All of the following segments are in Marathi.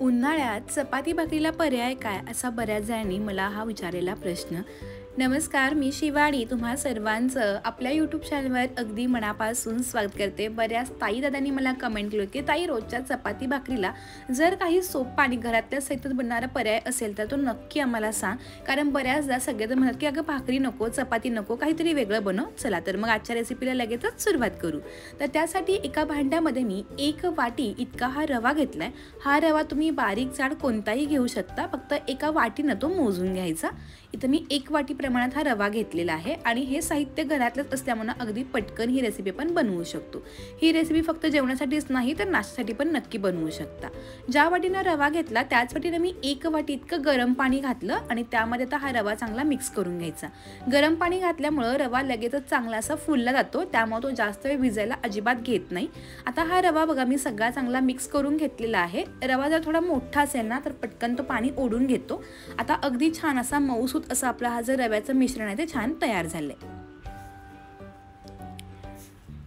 उन्हाळ्यात चपाती भाकरीला पर्याय काय असा बऱ्याच जणांनी मला हा विचारलेला प्रश्न. नमस्कार, मी शिवानी तुम्हा सर्वांचं आपल्या यूट्यूब चॅनलवर अगदी मनापासून स्वागत करते. बऱ्याच ताई दादांनी मला कमेंट केलं की ताई, रोजच्या चपाती भाकरीला जर काही सोपा आणि घरातल्या साहित्यात बनणारा पर्याय असेल तर तो नक्की आम्हाला सांग. कारण बऱ्याचदा सगळेजण म्हणतात की अगं भाकरी नको, चपाती नको, काहीतरी वेगळं बनव. चला तर मग आजच्या रेसिपीला लगेचच सुरुवात करू. तर त्यासाठी एका भांड्यामध्ये मी 1 वाटी इतका हा रवा घेतलाय. हा रवा तुम्ही बारीक जाड कोणताही घेऊ शकता, फक्त एका वाटीनं तो मोजून घ्यायचा. इथं मी 1 वाटी प्रमाणात हा रवा घेतलेला आहे आणि हे साहित्य घरातलंच असल्यामुळे अगदी पटकन ही रेसिपी पण बनवू शकतो. ही रेसिपी फक्त जेवणासाठीच नाही तर नाश्त्यासाठी पण नक्की बनवू शकता. ज्या वाटीनं रवा घेतला त्याच वाटीनं मी 1 वाटी इतकं गरम पाणी घातलं आणि त्यामध्ये आता हा रवा चांगला मिक्स करून घ्यायचा. गरम पाणी घातल्यामुळं रवा लगेचच चांगला असा फुलला जातो, त्यामुळे तो जास्त वेळ भिजायला अजिबात घेत नाही. आता हा रवा बघा मी सगळा चांगला मिक्स करून घेतलेला आहे. रवा जर थोडा मोठा असेल ना तर पटकन तो पाणी ओढून घेतो. आता अगदी छान असा मऊसूत असं आपला हा जो रव्याचं मिश्रण आहे ते छान तयार झालंय.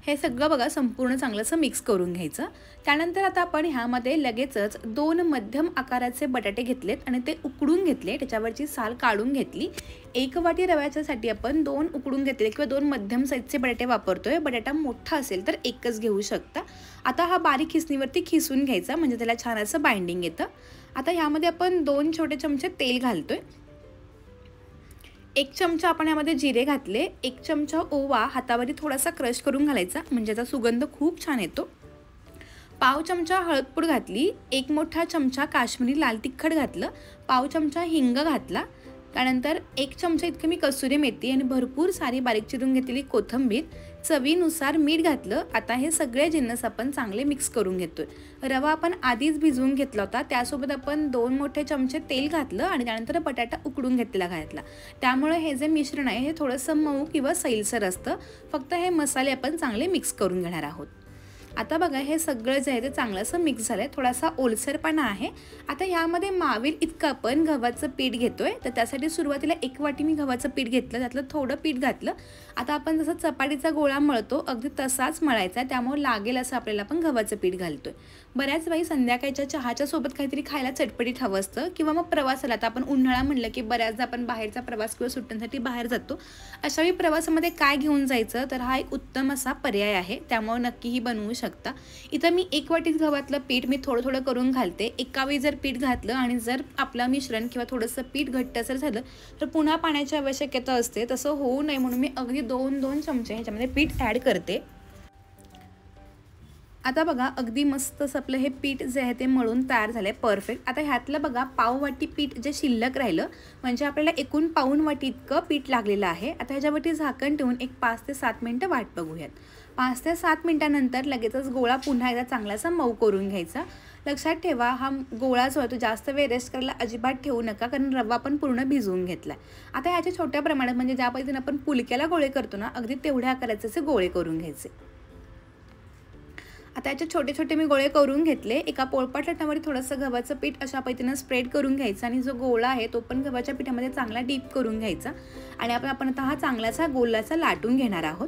हे सगळं बघा संपूर्ण चांगलंसं मिक्स करून घ्यायचं. त्यानंतर आता आपण ह्यामध्ये लगेचच 2 मध्यम आकाराचे बटाटे घेतलेत आणि ते उकडून घेतले, त्याच्यावरची साल काढून घेतली. 1 वाटी रव्याच्यासाठी आपण 2 उकडून घेतले किंवा 2 मध्यम साईजचे बटाटे वापरतोय. बटाटा मोठा असेल तर एकच घेऊ शकता. आता हा बारीक खिसणीवरती खिसून घ्यायचा म्हणजे त्याला छान असं बाइंडिंग येतं. आता ह्यामध्ये आपण 2 छोटे चमचे तेल घालतोय. 1 चमचा आपण यामध्ये जिरे घातले. 1 चमचा ओवा हातावरती थोडासा क्रश करून घालायचा म्हणजे त्याचा सुगंध खूप छान येतो. पाव चमचा हळदपूड घातली. 1 मोठा चमचा काश्मीरी लाल तिखट घातलं. पाव चमचा हिंग घातला. त्यानंतर 1 चमचा इतकं मी कसुरी मेथी आणि भरपूर सारी बारीक चिरून घेतलेली कोथिंबीर, चवीनुसार मीठ घातलं. आता हे सगळे जिन्नस आपण चांगले मिक्स करून घेतोय. रवा आपण आधीच भिजवून घेतला होता, त्यासोबत आपण 2 मोठे चमचे तेल घातलं आणि त्यानंतर बटाटा उकडून घेतलेला घातला. त्यामुळे हे जे मिश्रण आहे हे थोडंसं मऊ किंवा सैलसर असतं. फक्त हे मसाले आपण चांगले मिक्स करून घेणार आहोत. आता बघा हे सगळं जे आहे ते चांगलं असं मिक्स झालं आहे. थोडासा ओलसरपणा आहे. आता ह्यामध्ये मावेल इतकं आपण गव्हाचं पीठ घेतोय. तर त्यासाठी सुरुवातीला 1 वाटी मी गव्हाचं पीठ घेतलं, त्यातलं थोडं पीठ घातलं. आता आपण जसं चपातीचा गोळा मळतो अगदी तसाच मळायचा, त्यामुळे लागेल असं आपल्याला आपण गव्हाचं पीठ घालतोय. बऱ्याच वेळी संध्याकाळच्या चहाच्या सोबत काहीतरी खायला चटपटीत हवं असतं किंवा मग प्रवासाला, आता आपण उन्हाळा म्हणलं की बऱ्याचदा आपण बाहेरचा प्रवास किंवा सुट्ट्यांसाठी बाहेर जातो. अशावेळी प्रवासामध्ये काय घेऊन जायचं तर हा एक उत्तम असा पर्याय आहे, त्यामुळे नक्कीही बनवू शकता. इथं मी 1 वाटी गव्हातलं पीठ मी थोडं थोडं करून घालते. एका वेळी जर पीठ घातलं आणि जर आपलं मिश्रण किंवा थोडंसं पीठ घट्टसर झालं तर पुन्हा पाण्याची आवश्यकता असते. तसं होऊ नये म्हणून मी अगदी 2-2 चमचे ह्याच्यामध्ये पीठ ॲड करते. आता बघा अगदी मस्त असं आपलं हे पीठ जे आहे ते मळून तयार झालं आहे परफेक्ट. आता ह्यातलं बघा पाव वाटी पीठ जे शिल्लक राहिलं म्हणजे आपल्याला एकूण पाऊण वाटी इतकं पीठ लागलेलं आहे. आता ह्याच्यावरती झाकण ठेवून एक 5 ते 7 मिनटं वाट बघूयात. 5 ते 7 मिनटानंतर लगेचच गोळा पुन्हा एकदा चांगलासा मऊ करून घ्यायचा. लक्षात ठेवा हा गोळा जो आहे तो जास्त वेळ रेस्ट करायला अजिबात ठेवू नका, कारण रवा पण पूर्ण भिजवून घेतला. आता ह्याच्या छोट्या प्रमाणात म्हणजे ज्या पद्धतीने आपण पुलक्याला गोळे करतो ना अगदी तेवढ्या आकाराचे असे गोळे करून घ्यायचे. आता याचे छोटे छोटे मी गोळे करून घेतले. एका पोळपाट लाटण्यावर थोडंसं गव्हाचं पीठ अशा पद्धतीनं स्प्रेड करून घ्यायचं आणि जो गोळा आहे तो पण गव्हाच्या पिठामध्ये चांगला डीप करून घ्यायचा आणि आपण आता हा चांगलासा गोलाचा लाटून घेणार आहोत.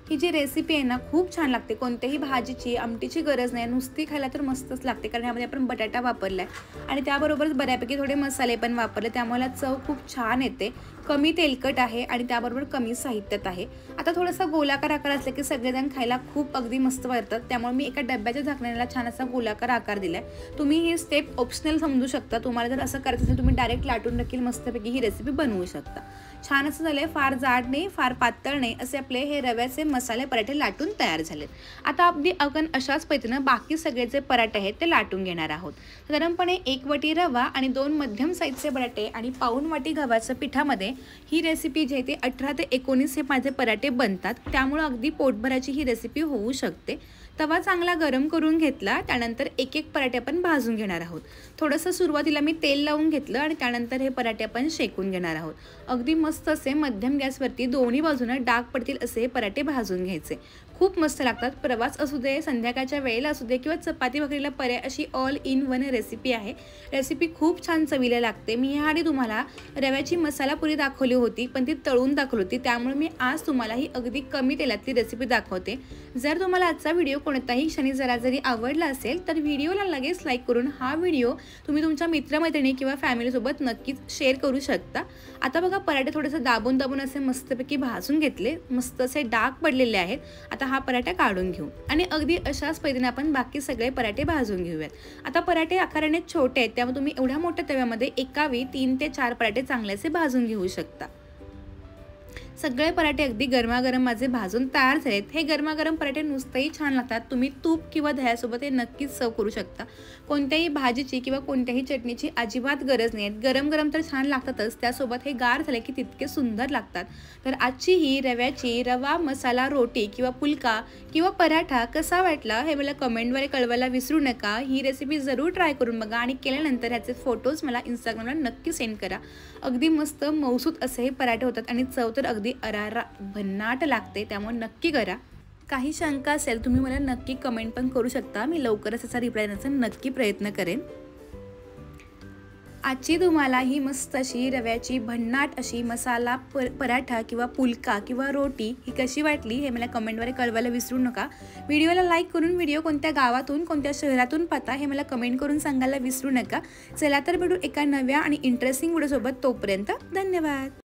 ही जी रेसिपी आहे ना खूप छान लागते. कोणत्याही भाजीची आमटीची गरज नाही, नुसती खायला तर मस्तच लागते, कारण यामध्ये आपण बटाटा वापरलाय आणि त्याबरोबरच बऱ्यापैकी थोडे मसाले पण वापरले, त्यामुळे चव खूप छान येते. कमी तेलकट आहे आणि त्याबरोबर कमी साहित्यात आहे. आता थोडासा गोलाकार आकार असला की सगळेजण खायला खूप अगदी मस्त वाटतात, त्यामुळे मी एका डब्याच्या झाकण्याला छान असा गोलाकार आकार दिलाय. तुम्ही ही स्टेप ऑप्शनल समजू शकता. तुम्हाला जर असं करायचं असेल तुम्ही डायरेक्ट लाटून देखील मस्तपैकी ही रेसिपी बनवू शकता. छान असं झालंय. फार जाड नाही फार पातळ नाही असे आपले हे रव्याचे मसाले पराठे लाटून तयार झालेत. आता अगदी आपण अशाच पद्धतीनं बाकी सगळे जे पराठे आहेत ते लाटून घेणार आहोत. साधारणपणे 1 वाटी रवा आणि 2 मध्यम साईजचे बटाटे आणि पाऊण वाटी गव्हाच्या पिठामध्ये ही रेसिपी जी आहे ते 18 ते 19 हे माझे पराठे बनतात, त्यामुळे अगदी पोटभराची ही रेसिपी होऊ शकते. तवा चांगला गरम करून घेतला. त्यानंतर एक एक पराठे आपण भाजून घेणार आहोत. थोडंसं सुरुवातीला मी तेल लावून घेतलं आणि त्यानंतर हे पराठे आपण शेकून घेणार आहोत. अगदी मस्त असे मध्यम गॅसवरती दोन्ही बाजूने डाग पडतील असे हे पराठे भाजून घ्यायचे. खूप मस्त लागतात. प्रवास असू दे, संध्याकाळच्या वेळेला असू दे किंवा चपाती भाकरीला पर्याय अशी ऑल इन वन रेसिपी आहे. रेसिपी खूप छान चवीला लागते. मी ह्याआधी तुम्हाला रव्याची मसाला पुरी दाखवली होती, पण ती तळून दाखवली होती. त्यामुळे मी आज तुम्हाला ही अगदी कमी तेलातली रेसिपी दाखवते. जर तुम्हाला आजचा व्हिडिओ कोणत्याही क्षणी जरा जरी आवडला असेल तर व्हिडिओला लगेच लाईक करून हा व्हिडिओ तुम्ही तुमच्या मित्रमैत्रिणी किंवा फॅमिलीसोबत नक्कीच शेअर करू शकता. आता बघा पराठे थोडेसे दाबून असे मस्तपैकी भाजून घेतले, मस्त असे डाग पडलेले आहेत. आता हा पराठा काढून घेऊ आणि अगदी अशाच पद्धतीने आपण बाकी सगळे पराठे भाजून घेऊयात. आता पराठे आकाराने छोटे आहेत, त्यामुळे तुम्ही एवढ्या मोठ्या तव्यामध्ये एका वेळी 3 ते 4 पराठे चांगलेसे भाजून घेऊ शकता. सगळे पराठे अगदी गरमागरम माझे भाजून तयार झालेत. हे गरमागरम पराठे नुसतेही छान लागतात. तुम्ही तूप किंवा दह्यासोबत हे नक्कीच सर्व करू शकता. कोणत्याही भाजीची किंवा कोणत्याही चटणीची अजिबात गरज नाही. गरम गरम तर छान लागतातच, त्यासोबत हे गार झाले की तितके सुंदर लागतात. तर आजची ही रव्याची रवा मसाला रोटी किंवा पुलका किंवा पराठा कसा वाटला हे मला कमेंटद्वारे कळवायला विसरू नका. ही रेसिपी जरूर ट्राय करून बघा आणि केल्यानंतर ह्याचे फोटोज मला इंस्टाग्रामला नक्की सेंड करा. अगदी मस्त मौसूद असे हे पराठे होतात आणि चव तर अगदी अरारा भन्नाट लागते. त्यामुळे नक्की करा. काही शंका असेल तुम्ही मला नक्की कमेंट पण करू शकता. मी लवकरच याचा रिप्लाय देण्याचा नक्की प्रयत्न करेन. आजची तुम्हाला ही मस्त अशी रव्याची भन्नाट अशी मसाला पराठा किंवा पुलका किंवा रोटी ही कशी वाटली हे मला कमेंटद्वारे कळवायला विसरू नका. व्हिडिओला लाईक करून व्हिडिओ कोणत्या गावातून कोणत्या शहरातून पाहता हे मला कमेंट करून सांगायला विसरू नका. चला तर भेटू एका नव्या आणि इंटरेस्टिंग व्हिडिओसोबत. तोपर्यंत धन्यवाद.